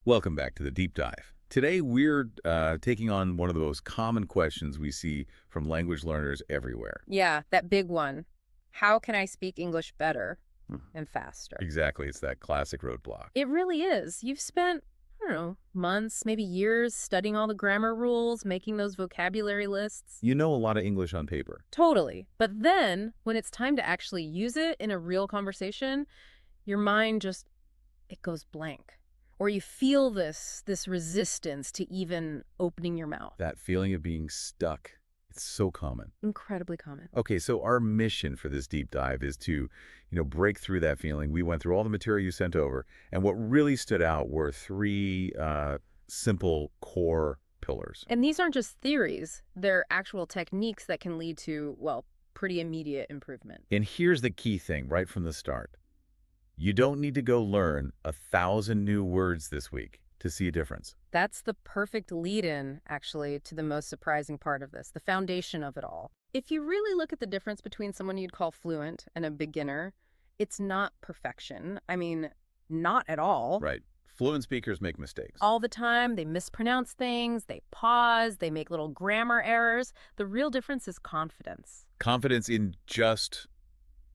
Welcome back to the Deep Dive. Today, we're taking on one of the most common questions we see from language learners everywhere. Yeah, that big one. How can I speak English better Hmm. and faster? Exactly, it's that classic roadblock. It really is. You've spent, I don't know, months, maybe years studying all the grammar rules, making those vocabulary lists. You know a lot of English on paper. Totally. But then, when it's time to actually use it in a real conversation, your mind just, it goes blank. Or you feel this resistance to even opening your mouth. That feeling of being stuck, it's so common. Incredibly common. Okay, so our mission for this deep dive is to, break through that feeling. We went through all the material you sent over, and what really stood out were three simple core pillars. And these aren't just theories, they're actual techniques that can lead to, well, pretty immediate improvement. And here's the key thing right from the start. You don't need to go learn 1,000 new words this week to see a difference. That's the perfect lead-in, actually, to the most surprising part of this, the foundation of it all. If you really look at the difference between someone you'd call fluent and a beginner, it's not perfection. I mean, not at all. Right. Fluent speakers make mistakes. All the time, they mispronounce things, they pause, they make little grammar errors. The real difference is confidence. Confidence in just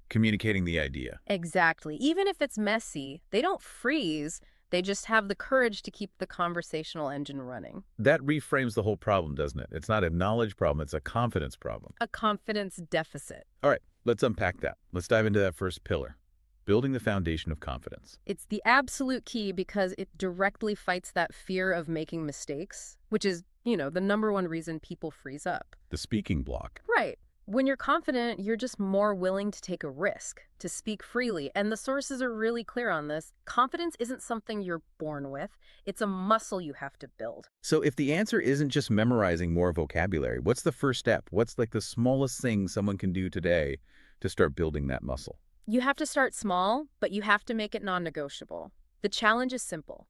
communicating the idea. Exactly. Even if it's messy, they don't freeze. They just have the courage to keep the conversational engine running. That reframes the whole problem, doesn't it? It's not a knowledge problem, it's a confidence problem. A confidence deficit. All right, let's unpack that. Let's dive into that first pillar, building the foundation of confidence. It's the absolute key because it directly fights that fear of making mistakes, which is, the number one reason people freeze up. The speaking block. Right. When you're confident, you're just more willing to take a risk, to speak freely. And the sources are really clear on this. Confidence isn't something you're born with. It's a muscle you have to build. So if the answer isn't just memorizing more vocabulary, what's the first step? What's like the smallest thing someone can do today to start building that muscle? You have to start small, but you have to make it non-negotiable. The challenge is simple.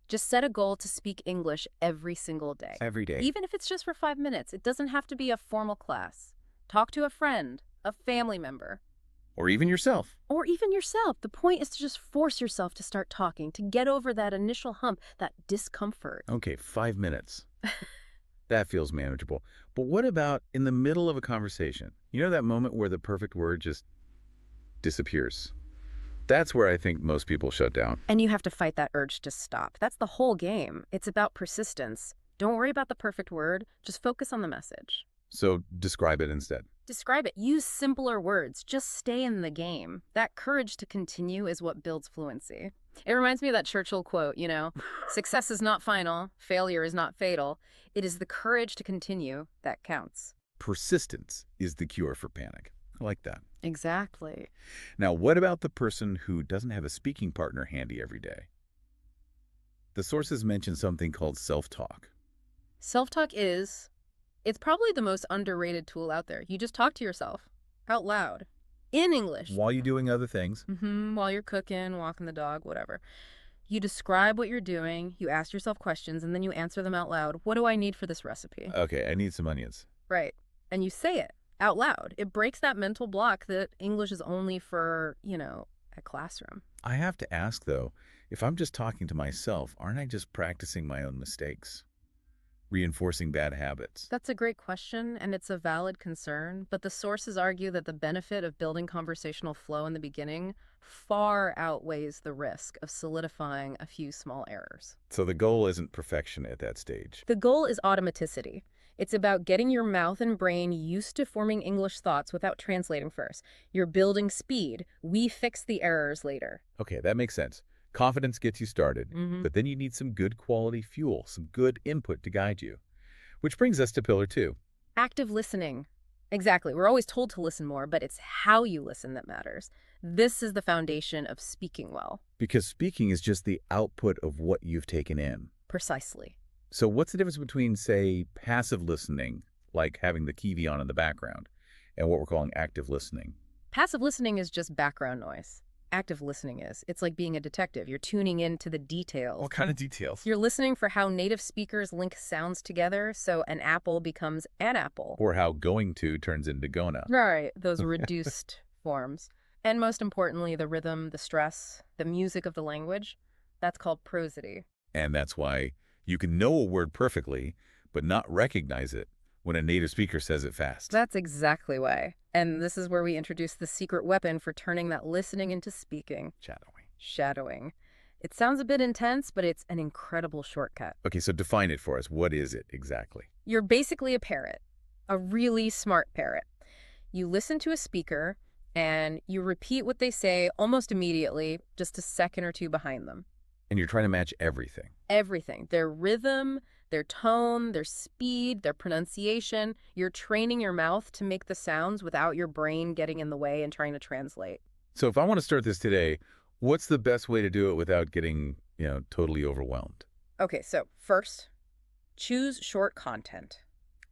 Just set a goal to speak English every single day. Every day. Even if it's just for 5 minutes. It doesn't have to be a formal class. Talk to a friend, a family member. Or even yourself. Or even yourself. The point is to just force yourself to start talking, to get over that initial hump, that discomfort. Okay, 5 minutes. That feels manageable. But what about in the middle of a conversation? You know that moment where the perfect word just disappears? That's where I think most people shut down. And you have to fight that urge to stop. That's the whole game. It's about persistence. Don't worry about the perfect word. Just focus on the message. So describe it instead. Describe it. Use simpler words. Just stay in the game. That courage to continue is what builds fluency. It reminds me of that Churchill quote, success is not final, failure is not fatal. It is the courage to continue that counts. Persistence is the cure for panic. I like that. Exactly. Now, what about the person who doesn't have a speaking partner handy every day? The sources mention something called self-talk. Self-talk it's probably the most underrated tool out there. You just talk to yourself out loud in English. While you're doing other things. While you're cooking, walking the dog, whatever. You describe what you're doing, you ask yourself questions, and then you answer them out loud. What do I need for this recipe? Okay, I need some onions. Right. And you say it out loud. It breaks that mental block that English is only for, a classroom. I have to ask, though, if I'm just talking to myself, aren't I just practicing my own mistakes? Reinforcing bad habits? That's a great question, and it's a valid concern, but the sources argue that the benefit of building conversational flow in the beginning far outweighs the risk of solidifying a few small errors. So the goal isn't perfection at that stage. The goal is automaticity. It's about getting your mouth and brain used to forming English thoughts without translating first. You're building speed. We fix the errors later. Okay, that makes sense. Confidence gets you started, but then you need some good quality fuel, some good input to guide you. Which brings us to pillar 2. Active listening. Exactly. We're always told to listen more, but it's how you listen that matters. This is the foundation of speaking well. Because speaking is just the output of what you've taken in. Precisely. So what's the difference between, say, passive listening, like having the TV on in the background, and what we're calling active listening? Passive listening is just background noise. Active listening is. It's like being a detective. You're tuning in to the details. What kind of details? You're listening for how native speakers link sounds together, so an apple becomes an apple. Or how going to turns into gonna. Right, those reduced forms. And most importantly, the rhythm, the stress, the music of the language. That's called prosody. And that's why you can know a word perfectly, but not recognize it when a native speaker says it fast. That's exactly why. And this is where we introduce the secret weapon for turning that listening into speaking. Shadowing. Shadowing. It sounds a bit intense, but it's an incredible shortcut. Okay, so define it for us. What is it exactly? You're basically a parrot, a really smart parrot. You listen to a speaker and you repeat what they say almost immediately, just a second or two behind them. And you're trying to match everything. Everything. Their rhythm, their tone, their speed, their pronunciation. You're training your mouth to make the sounds without your brain getting in the way and trying to translate. So if I want to start this today, what's the best way to do it without getting, totally overwhelmed? Okay, so first, choose short content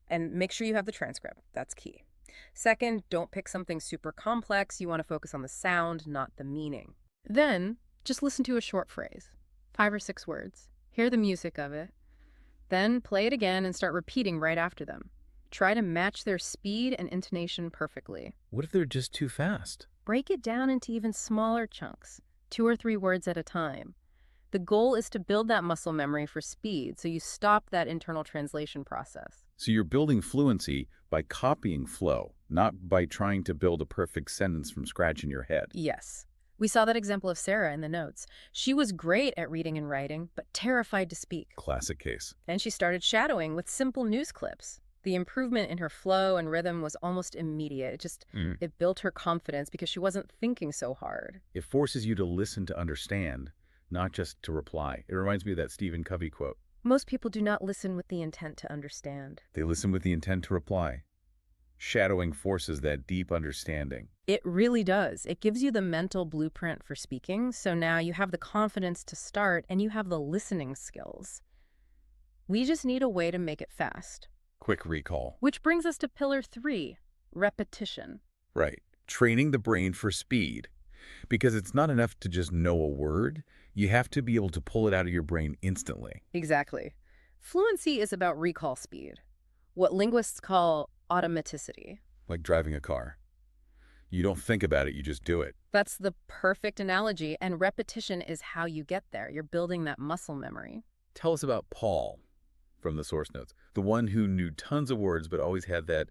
and make sure you have the transcript. That's key. Second, don't pick something super complex. You want to focus on the sound, not the meaning. Then, just listen to a short phrase, 5 or 6 words. Hear the music of it. Then play it again and start repeating right after them. Try to match their speed and intonation perfectly. What if they're just too fast? Break it down into even smaller chunks, 2 or 3 words at a time. The goal is to build that muscle memory for speed, so you stop that internal translation process. So you're building fluency by copying flow, not by trying to build a perfect sentence from scratch in your head. Yes. We saw that example of Sarah in the notes. She was great at reading and writing, but terrified to speak. Classic case. Then she started shadowing with simple news clips. The improvement in her flow and rhythm was almost immediate. It built her confidence because she wasn't thinking so hard. It forces you to listen to understand, not just to reply. It reminds me of that Stephen Covey quote. Most people do not listen with the intent to understand. They listen with the intent to reply. Shadowing forces that deep understanding. It really does. It gives you the mental blueprint for speaking, so now you have the confidence to start and you have the listening skills. We just need a way to make it fast. Quick recall. Which brings us to pillar 3, repetition. Right. Training the brain for speed. Because it's not enough to just know a word. You have to be able to pull it out of your brain instantly. Exactly. Fluency is about recall speed, what linguists call automaticity. Like driving a car. You don't think about it, you just do it. That's the perfect analogy, and repetition is how you get there. You're building that muscle memory. Tell us about Paul from the source notes. The one who knew tons of words but always had that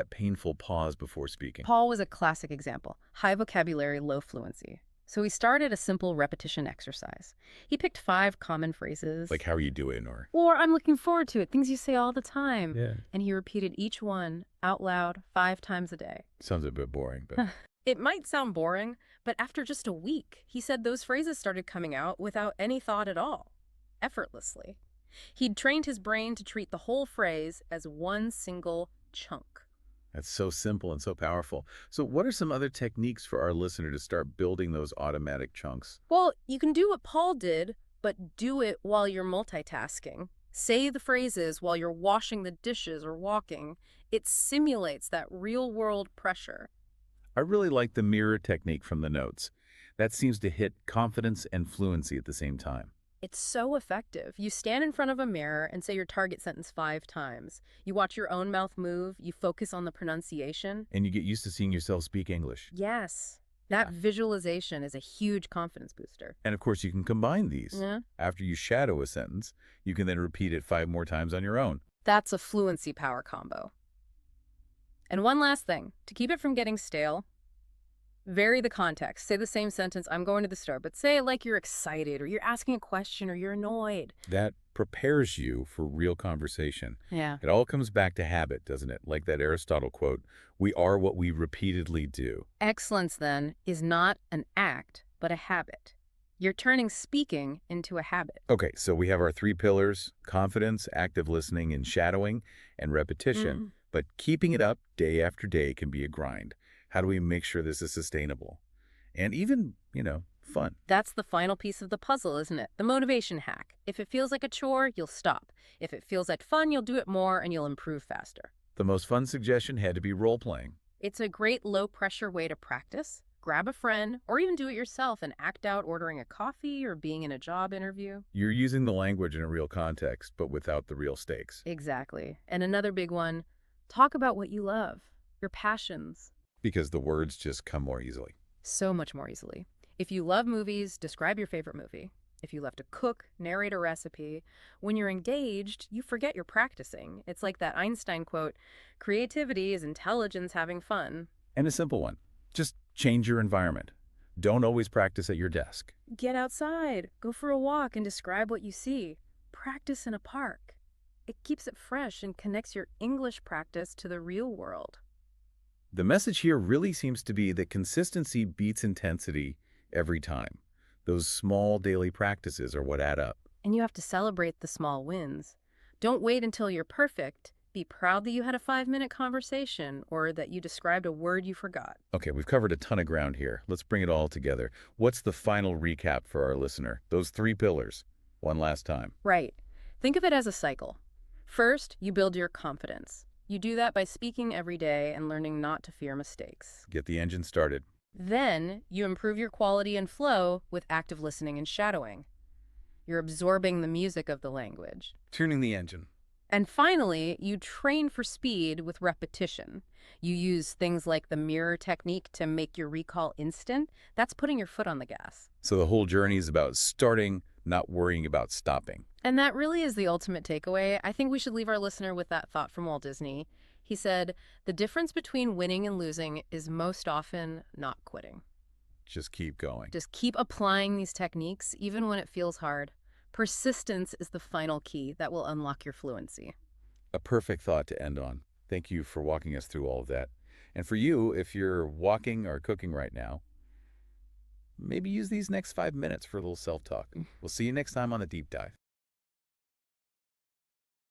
painful pause before speaking. Paul was a classic example. High vocabulary, low fluency. So he started a simple repetition exercise. He picked 5 common phrases. Like, how are you doing? Or I'm looking forward to it, things you say all the time. Yeah. And he repeated each one out loud 5 times a day. Sounds a bit boring, but... It might sound boring, but after just a week, he said those phrases started coming out without any thought at all, effortlessly. He'd trained his brain to treat the whole phrase as one single chunk. That's so simple and so powerful. So what are some other techniques for our listener to start building those automatic chunks? Well, you can do what Paul did, but do it while you're multitasking. Say the phrases while you're washing the dishes or walking. It simulates that real-world pressure. I really like the mirror technique from the notes. That seems to hit confidence and fluency at the same time. It's so effective. You stand in front of a mirror and say your target sentence 5 times. You watch your own mouth move. You focus on the pronunciation. And you get used to seeing yourself speak English. Yes. That visualization is a huge confidence booster. And of course, you can combine these. Yeah. After you shadow a sentence, you can then repeat it 5 more times on your own. That's a fluency power combo. And one last thing, to keep it from getting stale, vary the context. Say the same sentence, I'm going to the store, but say it like you're excited or you're asking a question or you're annoyed. That prepares you for real conversation. Yeah. It all comes back to habit, doesn't it? Like that Aristotle quote, we are what we repeatedly do. Excellence, then, is not an act, but a habit. You're turning speaking into a habit. Okay, so we have our 3 pillars: confidence, active listening, and shadowing, and repetition. But keeping it up day after day can be a grind. How do we make sure this is sustainable? And even, fun. That's the final piece of the puzzle, isn't it? The motivation hack. If it feels like a chore, you'll stop. If it feels like fun, you'll do it more and you'll improve faster. The most fun suggestion had to be role-playing. It's a great low-pressure way to practice. Grab a friend, or even do it yourself and act out ordering a coffee or being in a job interview. You're using the language in a real context, but without the real stakes. Exactly. And another big one, talk about what you love, your passions. Because the words just come more easily. So much more easily. If you love movies, describe your favorite movie. If you love to cook, narrate a recipe, when you're engaged, you forget you're practicing. It's like that Einstein quote, creativity is intelligence having fun. And a simple one. Just change your environment. Don't always practice at your desk. Get outside, go for a walk, and describe what you see. Practice in a park. It keeps it fresh and connects your English practice to the real world. The message here really seems to be that consistency beats intensity every time. Those small daily practices are what add up. And you have to celebrate the small wins. Don't wait until you're perfect. Be proud that you had a 5-minute conversation or that you described a word you forgot. Okay, we've covered a ton of ground here. Let's bring it all together. What's the final recap for our listener? Those 3 pillars. One last time. Right. Think of it as a cycle. First, you build your confidence. You do that by speaking every day and learning not to fear mistakes. Get the engine started. Then, you improve your quality and flow with active listening and shadowing. You're absorbing the music of the language. Tuning the engine. And finally, you train for speed with repetition. You use things like the mirror technique to make your recall instant. That's putting your foot on the gas. So the whole journey is about starting, not worrying about stopping. And that really is the ultimate takeaway. I think we should leave our listener with that thought from Walt Disney. He said, the difference between winning and losing is most often not quitting. Just keep going. Just keep applying these techniques even when it feels hard. Persistence is the final key that will unlock your fluency. A perfect thought to end on. Thank you for walking us through all of that. And for you, if you're walking or cooking right now, maybe use these next 5 minutes for a little self-talk. We'll see you next time on The Deep Dive.